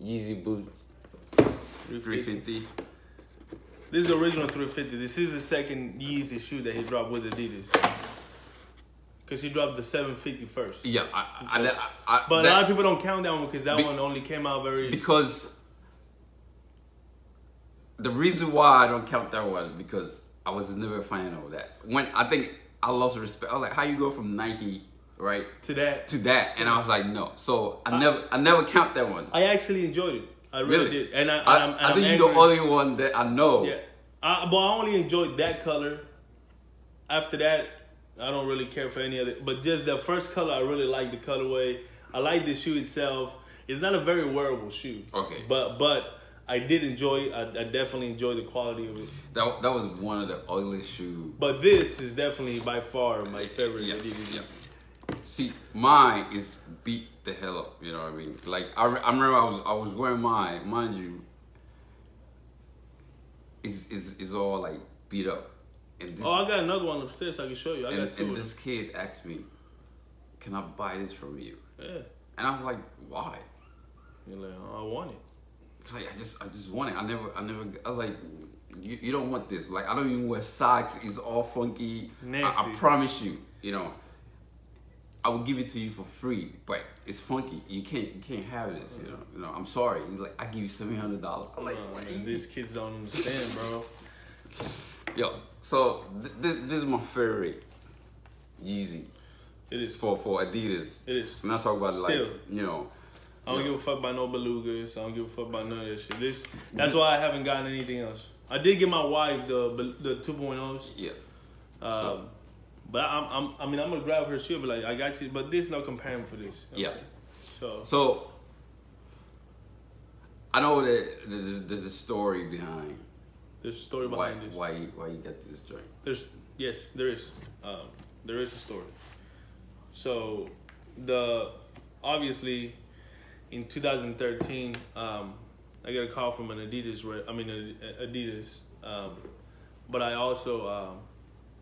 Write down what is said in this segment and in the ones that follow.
Yeezy boots. 350. This is the original 350. This is the second Yeezy shoe that he dropped with Adidas. Because he dropped the 750 first. Yeah, but a lot of people don't count that one because that one only came out Because the reason why I don't count that one because I was never a fan of that. When I think I lost respect. I was like, how you go from Nike, right, to that, and I was like, no. So I never count that one. I actually enjoyed it. I really did, and I think you're the only one that I know. Yeah, but I only enjoyed that color. After that, I don't really care for any other. But just the first color, I really like the colorway. I like the shoe itself. It's not a very wearable shoe. Okay. But I did enjoy it. I definitely enjoyed the quality of it. That was one of the ugliest shoes. But this is definitely by far my favorite. Yes. Yeah. See, mine is beat the hell up. You know what I mean? Like I remember I was wearing mine. Mind you, is all like beat up. And this, I got another one upstairs I can show you. I got two. And this kid asked me, "Can I buy this from you?" Yeah. And I was like, "Why?" You're like, "Oh, I want it." Like I just want it. I never. I was like, you don't want this. Like I don't even wear socks. It's all funky. Nasty. I promise you. You know, I will give it to you for free, but it's funky. You can't have this. You know. I'm sorry. He's like, I give you $700. I'm like, man, these kids don't understand, bro. Yo, so this is my favorite Yeezy. It is for Adidas. It is. I'm not talking about Still. like you know. I don't give a fuck about no belugas. I don't give a fuck about none of that shit. That's why I haven't gotten anything else. I did get my wife the 2.0s. Yeah. But I mean I'm gonna grab her shoe, but like I got you. But this no comparing for this. You know So I know that there's a story behind. There's a story behind this. Why you got this joint? There is. There is a story. So obviously. In 2013, I got a call from an Adidas. But I also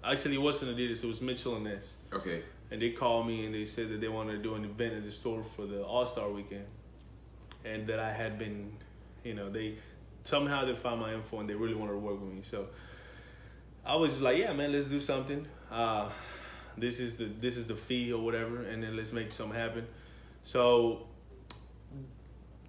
actually it wasn't Adidas. It was Mitchell & Ness. Okay. And they called me and they said that they wanted to do an event at the store for the All-Star weekend, and that I had been, they somehow they found my info and they really wanted to work with me. So I was just like, yeah, man, let's do something. This is the fee or whatever, and then let's make something happen. So.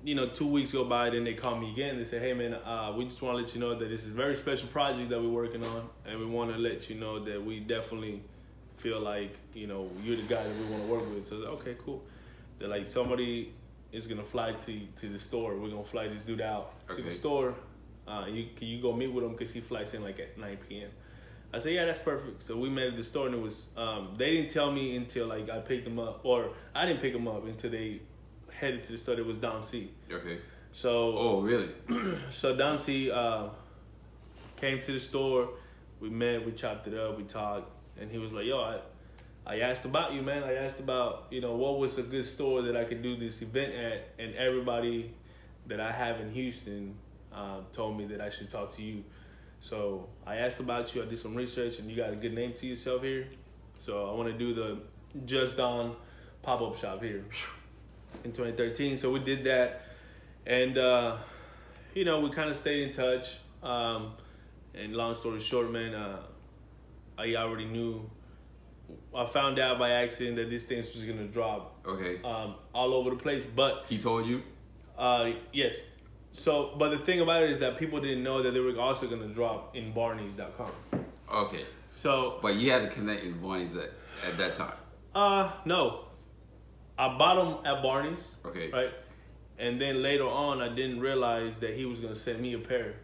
2 weeks go by, then they call me again. They say, hey, man, we just want to let you know that this is a very special project that we're working on, and we want to let you know that we definitely feel like, you're the guy that we want to work with. So I was like, okay, cool. They're like, somebody is going to fly to the store. We're going to fly this dude out to the store. Can you go meet with him because he flies in like at 9 p.m. I said, yeah, that's perfect. So we met at the store, and it was, they didn't tell me until like I picked them up, or I didn't pick them up until they headed to the store. It was Don C. Okay. So. Oh, really? So Don C came to the store. We met. We chopped it up. We talked, and he was like, "Yo, I asked about you, man. I asked about what was a good store that I could do this event at, and everybody that I have in Houston told me that I should talk to you. So I asked about you. I did some research, and you got a good name to yourself here. So I want to do the Just Don pop-up shop here." In 2013, so we did that, and we kind of stayed in touch. And long story short, man, I already knew. I found out by accident that this thing was gonna drop. Okay. All over the place, but he told you. Yes. So, but the thing about it is that people didn't know that they were also gonna drop in Barneys.com. Okay. So. But you had to connect with Barneys at that time. No. I bought them at Barney's. Okay. Right? And then later on, I didn't realize that he was going to send me a pair.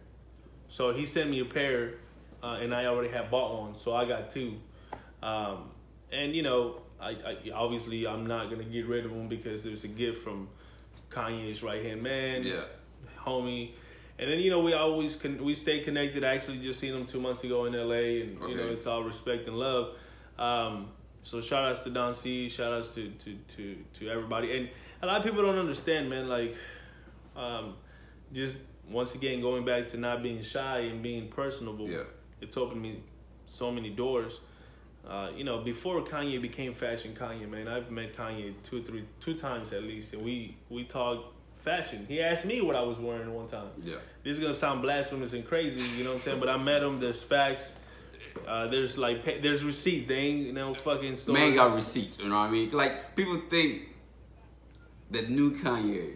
So he sent me a pair, and I already had bought one. So I got two. And, I obviously, I'm not going to get rid of them because there's a gift from Kanye's right-hand man. Yeah. Homie. And then, we stay connected. I actually just seen him 2 months ago in L.A. And, it's all respect and love. So shout outs to Don C, shout outs to everybody. And a lot of people don't understand, man, like just once again going back to not being shy and being personable. Yeah. It's opened me so many doors. Before Kanye became Fashion Kanye, man, I've met Kanye two times at least, and we talked fashion. He asked me what I was wearing one time. Yeah. This is gonna sound blasphemous and crazy, you know what I'm saying? But I met him. There's facts. There's like there's receipts. They ain't fucking story. Man got receipts. You know what I mean? Like people think that new Kanye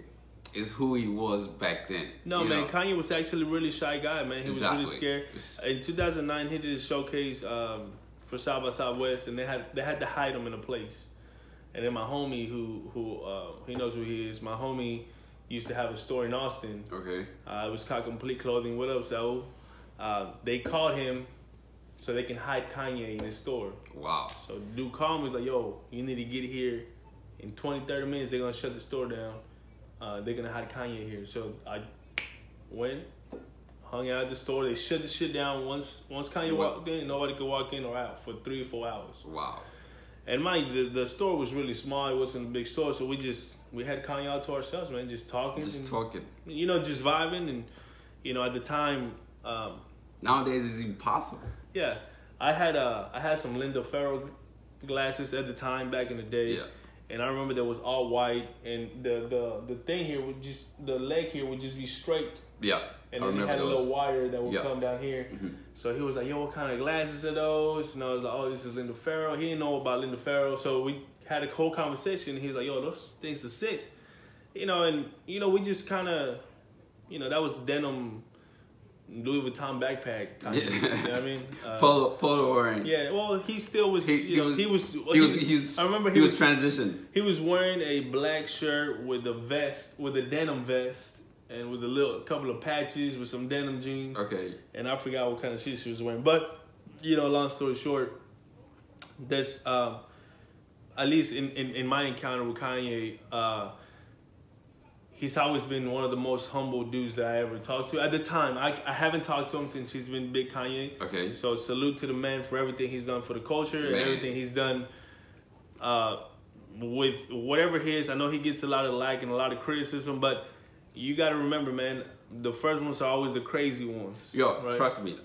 is who he was back then. No, man, Kanye was actually a really shy guy, man. He was really scared. In 2009, he did a showcase for South by Southwest, and they had to hide him in a place. And then my homie, who he knows who he is. My homie used to have a store in Austin. Okay. It was called Complete Clothing. What up, Saul? They called him so they can hide Kanye in his store. Wow. So dude called me, was like, yo, you need to get here. In 20, 30 minutes, they're going to shut the store down. They're going to hide Kanye here. So I went, hung out at the store. They shut the shit down. Once Kanye walked in, nobody could walk in or out for 3 or 4 hours. Wow. And the store was really small. It wasn't a big store. So we had Kanye out to ourselves, man, just talking. Talking. You know, just vibing. And, you know, at the time. Nowadays, it's impossible. Yeah. I had some Linda Farrow glasses at the time back in the day. Yeah. And I remember there was all white, and the thing here would just, the leg here would just be straight. Yeah. And then he had a little wire that would come down here. Mm-hmm. So he was like, yo, what kind of glasses are those? And I was like, oh, this is Linda Farrow. He didn't know about Linda Farrow. So we had a whole conversation. And he was like, yo, those things are sick. You know, and, you know, we just kind of, you know, that was denim Louis Vuitton backpack. You know what I mean? Polo wearing. Yeah, well, he still was. He was I remember he was transitioned. He was wearing a black shirt with a vest, with a denim vest, and with a couple of patches with some denim jeans. Okay. And I forgot what kind of shit she was wearing, but you know, long story short, there's at least in my encounter with Kanye. He's always been one of the most humble dudes that I ever talked to. At the time, I haven't talked to him since he's been big Kanye. Okay. So salute to the man for everything he's done for the culture and everything he's done with whatever he is. I know he gets a lot of like and a lot of criticism, but you got to remember, man, the first ones are always the crazy ones. Yo, right? Trust me.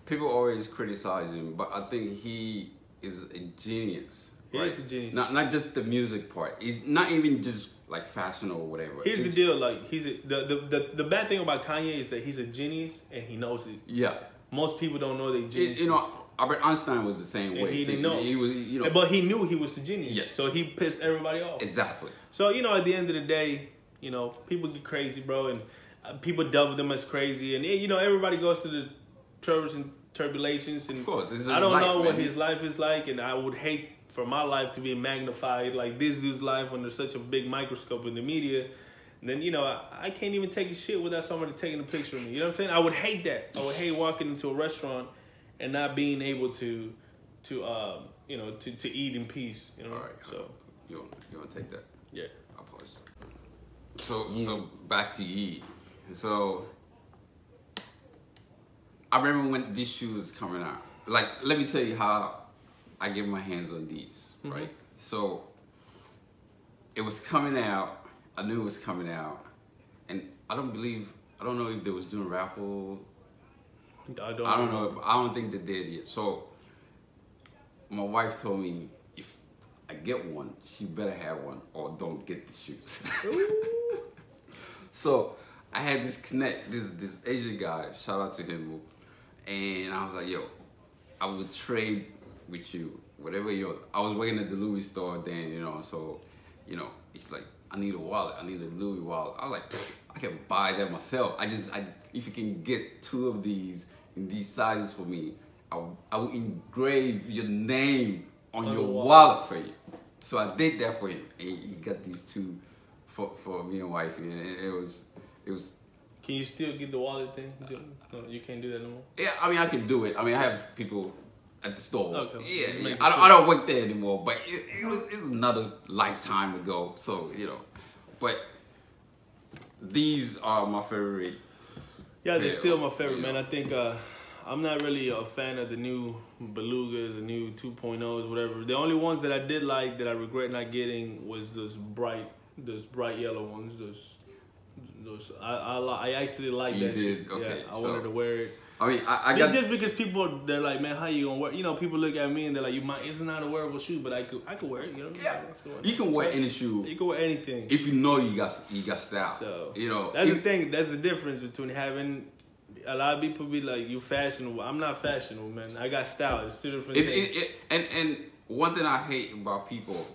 People always criticize him, but I think he is a genius. He is a genius. Not just the music part. Not even just like fashion or whatever. Here's the deal, like the bad thing about Kanye is that he's a genius and he knows it. Yeah. Most people don't know they genius. You know, Albert Einstein was the same way. He didn't know. He was, you know, but he knew he was a genius. Yes. So he pissed everybody off. Exactly. So, you know, at the end of the day, you know, people get crazy, bro, and people double them as crazy, and you know, everybody goes through the troubles and turbulations, and of course, I don't know what his life is like, and I would hate for my life to be magnified like this dude's life under such a big microscope in the media. And then, you know, I can't even take a shit without somebody taking a picture of me. You know what I'm saying? I would hate that. I would hate walking into a restaurant and not being able to you know, to eat in peace. You know. All right. So you want to take that? Yeah. I'll pause. So back to Yee. So I remember when this shoe was coming out. Like, let me tell you how I get my hands on these, right? So it was coming out. I knew it was coming out, and I don't know if they was doing raffle. I don't know. I don't think they did yet. So my wife told me if I get one, she better have one or don't get the shoes. So I had this this Asian guy, shout out to him, and I was like, yo, I would trade with you, whatever I was working at the Louis store then, you know, so, you know, it's like, I need a wallet, I need a Louis wallet. I was like, I can buy that myself. I just, if you can get 2 of these in these sizes for me, I will engrave your name on your wallet for you. So I did that for him, and he got these 2 for me and wife, and it was. Can you still get the wallet thing? No, you can't do that no more? Yeah, I mean, I can do it. I mean, I have people at the store. Okay. Yeah. I don't work there anymore, but it was another lifetime ago. So, you know, but these are my favorite. Yeah, they're still my favorite, man. I think I'm not really a fan of the new Belugas, the new 2.0s, whatever. The only ones that I did like that I regret not getting was those bright yellow ones, I actually like You that did? shit. Okay, Yeah, I so- wanted to wear it. I mean, I got just because people, they're like, man, how you gonna wear? You know, people look at me and they're like, it's not a wearable shoe, but I could wear it. You know, yeah. You can wear any shoe. You can wear anything If you know you got style. So you know that's the thing. That's the difference between having. A lot of people be like, you fashionable. I'm not fashionable, man. I got style. It's two different things. And one thing I hate about people,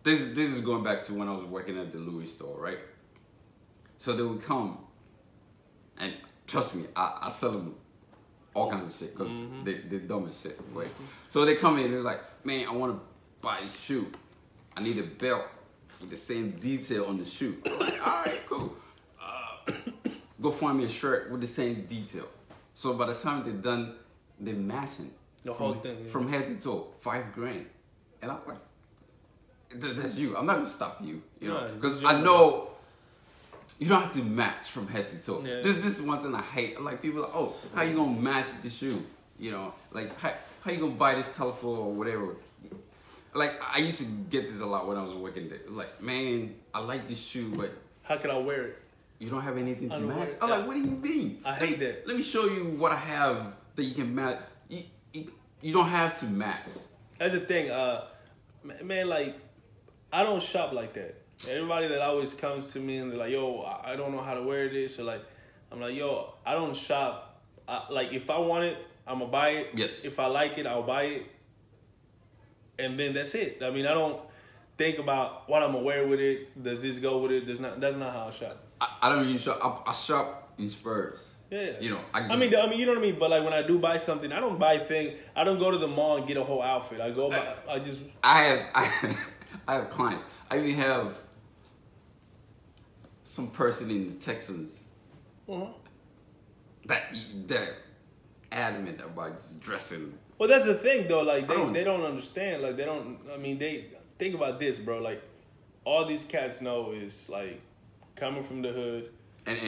this is going back to when I was working at the Louis store, right? So they would come, and trust me, I sell them all kinds of shit because they're dumb as shit, right? So they come in and they're like, man, I want to buy a shoe. I need a belt with the same detail on the shoe. I'm like, all right, cool. Go find me a shirt with the same detail. So by the time they're done, they're matching. The whole thing. Yeah. From head to toe, $5,000. And I'm like, that's you. I'm not gonna stop you, you know, because I know you don't have to match from head to toe. Yeah. This is one thing I hate. Like people are like, oh, how you gonna match the shoe? You know, like how you gonna buy this colorful or whatever? Like I used to get this a lot when I was working there. Like, man, I like this shoe, but how can I wear it? You don't have anything to match? I'm like, what do you mean? I hate that. Let me show you what I have that you can match. You don't have to match. That's the thing, man, like, I don't shop like that. Everybody that always comes to me and they're like, yo, I don't know how to wear this. Or like, I'm like, yo, I don't shop. Like, if I want it, I'm going to buy it. Yes. If I like it, I'll buy it. And then that's it. I mean, I don't think about what I'm going to wear with it. Does this go with it? That's not how I shop. I don't even shop. I shop in Spurs. Yeah. You know, I mean, you know what I mean? But like when I do buy something, I don't buy things. I don't go to the mall and get a whole outfit. I go buy, I have clients. I even have some person in the Texans that adamant about just dressing. Well, that's the thing though. Like they don't understand. Like they don't. I mean, they think about this, bro. Like all these cats know is like coming from the hood and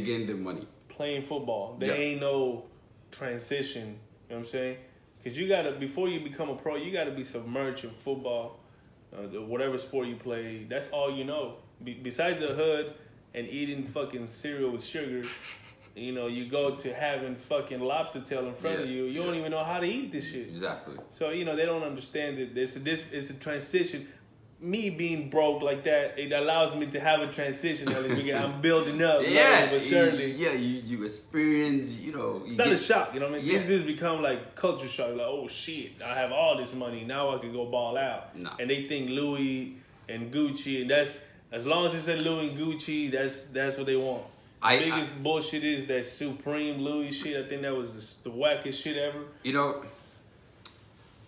getting their money. Playing football. There ain't no transition. You know what I'm saying? Because you gotta, before you become a pro, you gotta be submerged in football, whatever sport you play. That's all you know. Besides the hood and eating fucking cereal with sugar, you know, you go to having fucking lobster tail in front of you. You don't even know how to eat this shit. Exactly. So, you know, they don't understand that it's a transition. Me being broke like that, it allows me to have a transition. I'm building up. But certainly, you experience, you know. It's not a shock, you know what I mean? These dudes become like culture shock. Like, oh shit, I have all this money. Now I can go ball out. Nah. And they think Louis and Gucci, and that's, as long as it said Louis and Gucci, that's what they want. The biggest bullshit is that Supreme Louis shit. I think that was the wackest shit ever. You know,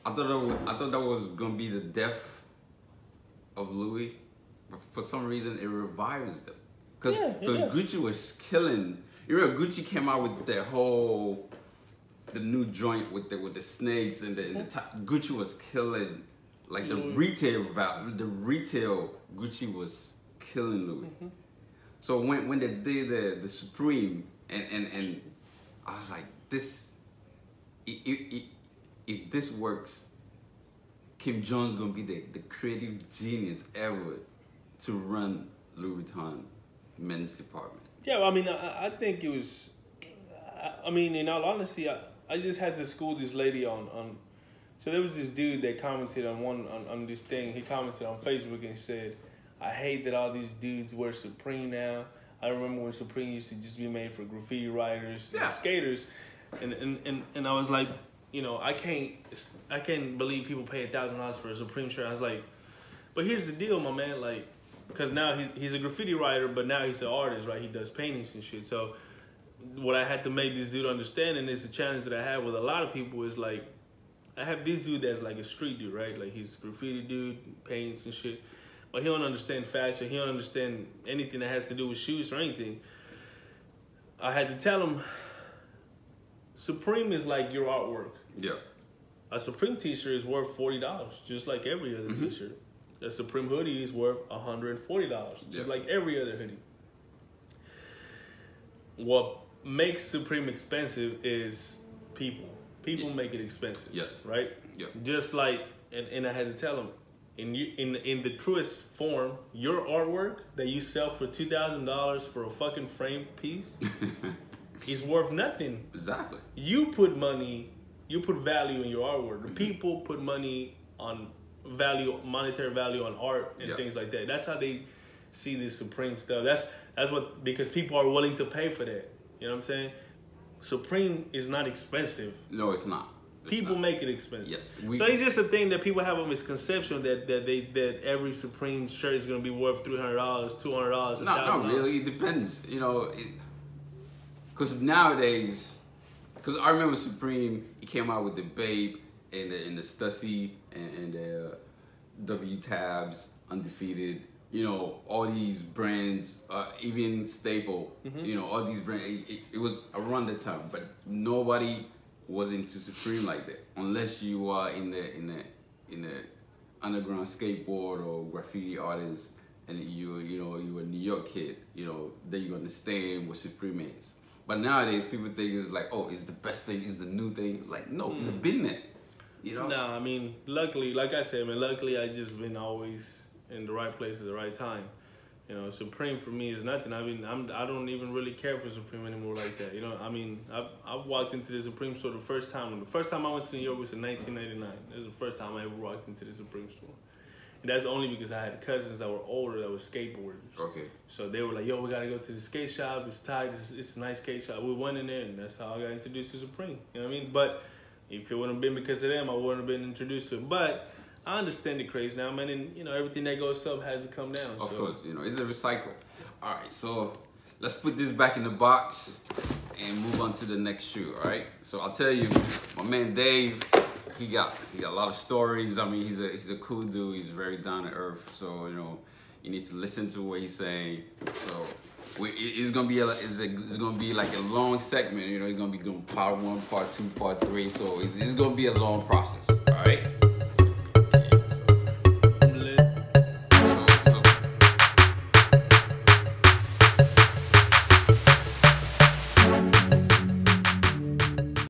I thought that was gonna be the death of Louis, but for some reason it revives them. Because Gucci was killing. You remember Gucci came out with the new joint with the snakes and the top. Gucci was killing, like the retail Gucci was killing Louis. So when they did the Supreme and I was like, this, if this works, Kim Jones gonna be the creative genius ever to run Louis Vuitton men's department. Yeah, I mean, I think it was. I mean, in all honesty, I just had to school this lady on. So there was this dude that commented on this thing. He commented on Facebook and said, "I hate that all these dudes wear Supreme now. I remember when Supreme used to just be made for graffiti writers and skaters," and I was like, you know, I can't believe people pay $1,000 for a Supreme shirt. I was like, but here's the deal, my man. Like, because now he's a graffiti writer, but now he's an artist, right? He does paintings and shit. So what I had to make this dude understand, and it's a challenge that I have with a lot of people, is like, I have this dude that's like a street dude, right? Like he's a graffiti dude, paints and shit. But he don't understand fashion. He don't understand anything that has to do with shoes or anything. I had to tell him, Supreme is like your artwork. Yeah. A Supreme t-shirt is worth $40, just like every other t-shirt. A Supreme hoodie is worth $140, just like every other hoodie. What makes Supreme expensive is people. People make it expensive. Yes. Right? Yeah. Just like, and I had to tell him, in the truest form, your artwork that you sell for $2,000 for a fucking frame piece is worth nothing. Exactly. You put value in your artwork. The people put money on monetary value on art and things like that. That's how they see this Supreme stuff. That's what, because people are willing to pay for that. You know what I'm saying? Supreme is not expensive. No, it's not. People make it expensive. Yes. So it's just a thing that people have a misconception that every Supreme shirt is going to be worth $300, $200. Not really. It depends. You know, because nowadays, because I remember Supreme, he came out with the Bape and the Stussy and the W Tabs, Undefeated. You know, all these brands, even Staple. You know, all these brands. It was around the time, but nobody was into Supreme like that, unless you are in the underground skateboard or graffiti artist, and you're a New York kid, you know, then you understand what Supreme is. But nowadays, people think it's like, oh, it's the best thing, it's the new thing. Like, no, it's been there, you know. Nah, I mean, luckily, like I said, man, luckily I just been always in the right place at the right time. You know, Supreme for me is nothing. I mean, I don't even really care for Supreme anymore like that. You know, I mean, I walked into the Supreme store the first time. The first time I went to New York was in 1999. It was the first time I ever walked into the Supreme store. And that's only because I had cousins that were older that were skateboarders. Okay. So they were like, yo, we got to go to the skate shop. It's tight. It's a nice skate shop. We went in there, and that's how I got introduced to Supreme. You know what I mean? But if it wouldn't have been because of them, I wouldn't have been introduced to it. But I understand the craze now, man, and you know, everything that goes up has to come down. Of course, you know, it's a recycle. All right, so let's put this back in the box and move on to the next shoe, all right? So I'll tell you, my man Dave, he got a lot of stories. I mean, he's a cool dude. He's very down to earth. So, you know, you need to listen to what he's saying. So it's gonna be like a long segment. You know, it's gonna be doing part 1, part 2, part 3. So it's gonna be a long process, all right?